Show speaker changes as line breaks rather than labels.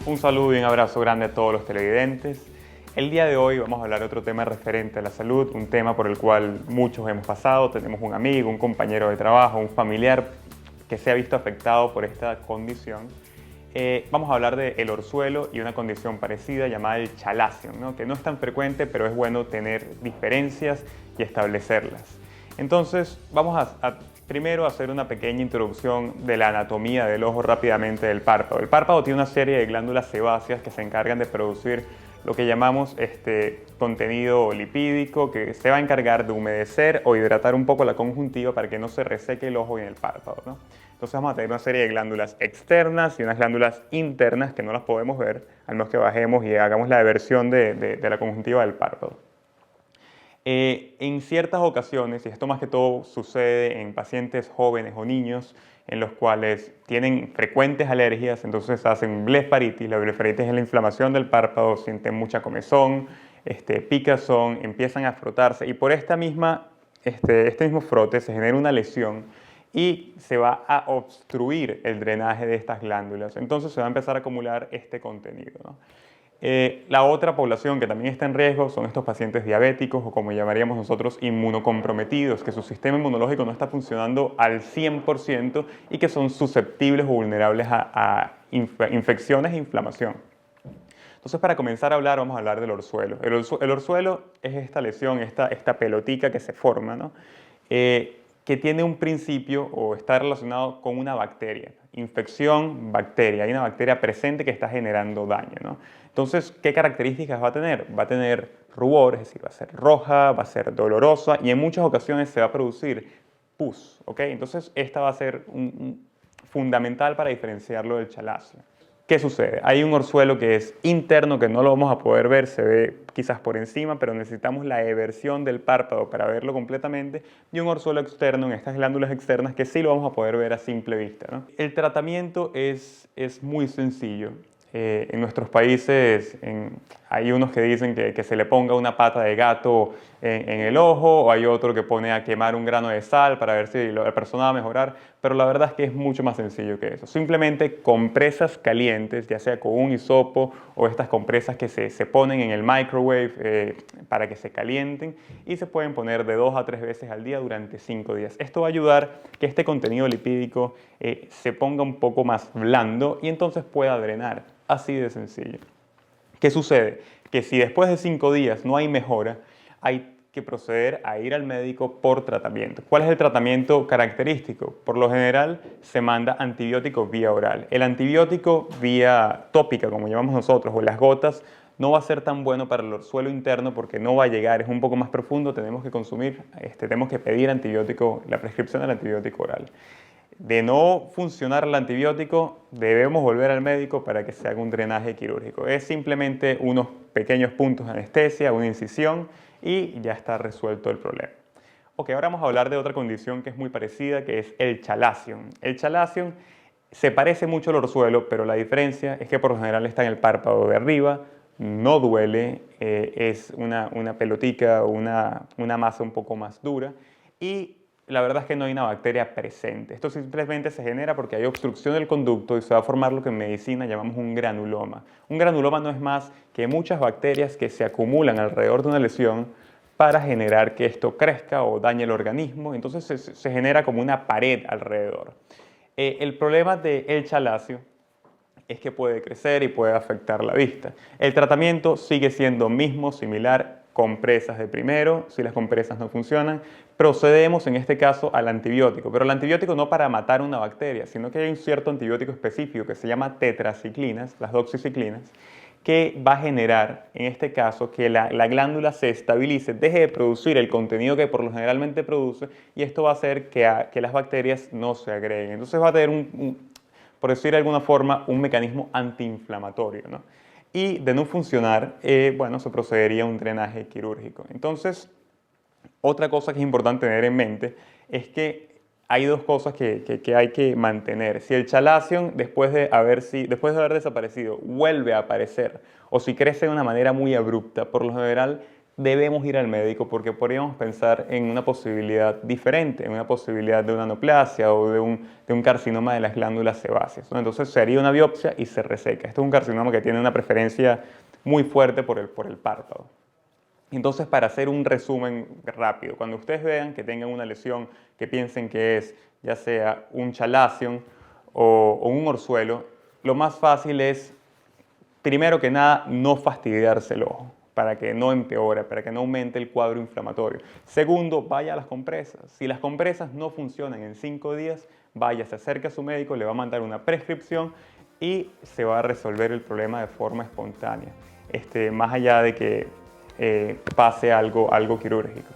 Un saludo y un abrazo grande a todos los televidentes. El día de hoy vamos a hablar de otro tema referente a la salud, un tema por el cual muchos hemos pasado. Tenemos un amigo, un compañero de trabajo, un familiar que se ha visto afectado por esta condición. Vamos a hablar del orzuelo y una condición parecida llamada el chalazion, ¿no? Que no es tan frecuente, pero es bueno tener diferencias y establecerlas. Entonces, vamos a primero hacer una pequeña introducción de la anatomía del ojo rápidamente del párpado. El párpado tiene una serie de glándulas sebáceas que se encargan de producir lo que llamamos contenido lipídico, que se va a encargar de humedecer o hidratar un poco la conjuntiva para que no se reseque el ojo y el párpado, ¿no? Entonces vamos a tener una serie de glándulas externas y unas glándulas internas que no las podemos ver, al menos que bajemos y hagamos la eversión de la conjuntiva del párpado. En ciertas ocasiones, y esto más que todo sucede en pacientes jóvenes o niños en los cuales tienen frecuentes alergias, entonces hacen blefaritis. La blefaritis es la inflamación del párpado, sienten mucha comezón, picazón, empiezan a frotarse y por este mismo frote se genera una lesión y se va a obstruir el drenaje de estas glándulas. Entonces se va a empezar a acumular este contenido, ¿no? La otra población que también está en riesgo son estos pacientes diabéticos o como llamaríamos nosotros inmunocomprometidos, que su sistema inmunológico no está funcionando al 100% y que son susceptibles o vulnerables a infecciones e inflamación. Entonces, para comenzar a hablar, vamos a hablar del orzuelo. El orzuelo es esta lesión, esta pelotica que se forma, ¿no? Que tiene un principio o está relacionado con una bacteria. Infección, bacteria. Hay una bacteria presente que está generando daño, ¿no? Entonces, ¿qué características va a tener? Va a tener rubor, es decir, va a ser roja, va a ser dolorosa y en muchas ocasiones se va a producir pus, ¿ok? Entonces, esta va a ser fundamental para diferenciarlo del chalazion. ¿Qué sucede? Hay un orzuelo que es interno, que no lo vamos a poder ver, se ve quizás por encima, pero necesitamos la eversión del párpado para verlo completamente, y un orzuelo externo en estas glándulas externas que sí lo vamos a poder ver a simple vista, ¿no? El tratamiento es muy sencillo. En nuestros países hay unos que dicen que se le ponga una pata de gato en el ojo, o hay otro que pone a quemar un grano de sal para ver si la persona va a mejorar, pero la verdad es que es mucho más sencillo que eso. Simplemente compresas calientes, ya sea con un hisopo o estas compresas que se ponen en el microwave para que se calienten y se pueden poner de 2 a 3 veces al día durante 5 días. Esto va a ayudar que este contenido lipídico se ponga un poco más blando y entonces pueda drenar. Así de sencillo. ¿Qué sucede? Que si después de 5 días no hay mejora, hay que proceder a ir al médico por tratamiento. ¿Cuál es el tratamiento característico? Por lo general se manda antibiótico vía oral. El antibiótico vía tópica, como llamamos nosotros, o las gotas, no va a ser tan bueno para el orzuelo interno porque no va a llegar, es un poco más profundo, tenemos que pedir antibiótico, la prescripción del antibiótico oral. De no funcionar el antibiótico, debemos volver al médico para que se haga un drenaje quirúrgico. Es simplemente unos pequeños puntos de anestesia, una incisión y ya está resuelto el problema. Ok, ahora vamos a hablar de otra condición que es muy parecida, que es el chalazion. El chalazion se parece mucho al orzuelo, pero la diferencia es que por lo general está en el párpado de arriba, no duele, es una pelotica, una masa un poco más dura y la verdad es que no hay una bacteria presente. Esto simplemente se genera porque hay obstrucción del conducto y se va a formar lo que en medicina llamamos un granuloma. Un granuloma no es más que muchas bacterias que se acumulan alrededor de una lesión para generar que esto crezca o dañe el organismo. Entonces se genera como una pared alrededor. El problema del chalacio es que puede crecer y puede afectar la vista. El tratamiento sigue siendo mismo, similar, compresas de primero. Si las compresas no funcionan, procedemos en este caso al antibiótico, pero el antibiótico no para matar una bacteria, sino que hay un cierto antibiótico específico que se llama tetraciclinas, las doxiciclinas, que va a generar, en este caso, que la glándula se estabilice, deje de producir el contenido que por lo generalmente produce y esto va a hacer que las bacterias no se agreguen. Entonces va a tener por decir de alguna forma, un mecanismo antiinflamatorio, ¿no? Y de no funcionar, bueno, se procedería a un drenaje quirúrgico. Entonces, otra cosa que es importante tener en mente es que hay dos cosas que hay que mantener. Si el chalazion, después de haber desaparecido, vuelve a aparecer, o si crece de una manera muy abrupta, por lo general debemos ir al médico porque podríamos pensar en una posibilidad diferente, en una posibilidad de una neoplasia o de un carcinoma de las glándulas sebáceas, ¿no? Entonces se haría una biopsia y se reseca. Este es un carcinoma que tiene una preferencia muy fuerte por el párpado. Entonces, para hacer un resumen rápido, cuando ustedes vean que tengan una lesión que piensen que es ya sea un chalazion o un orzuelo, lo más fácil es, primero que nada, no fastidiarse el ojo para que no empeore, para que no aumente el cuadro inflamatorio. Segundo, vaya a las compresas. Si las compresas no funcionan en 5 días, vaya, se acerque a su médico, le va a mandar una prescripción y se va a resolver el problema de forma espontánea, más allá de que pase algo quirúrgico.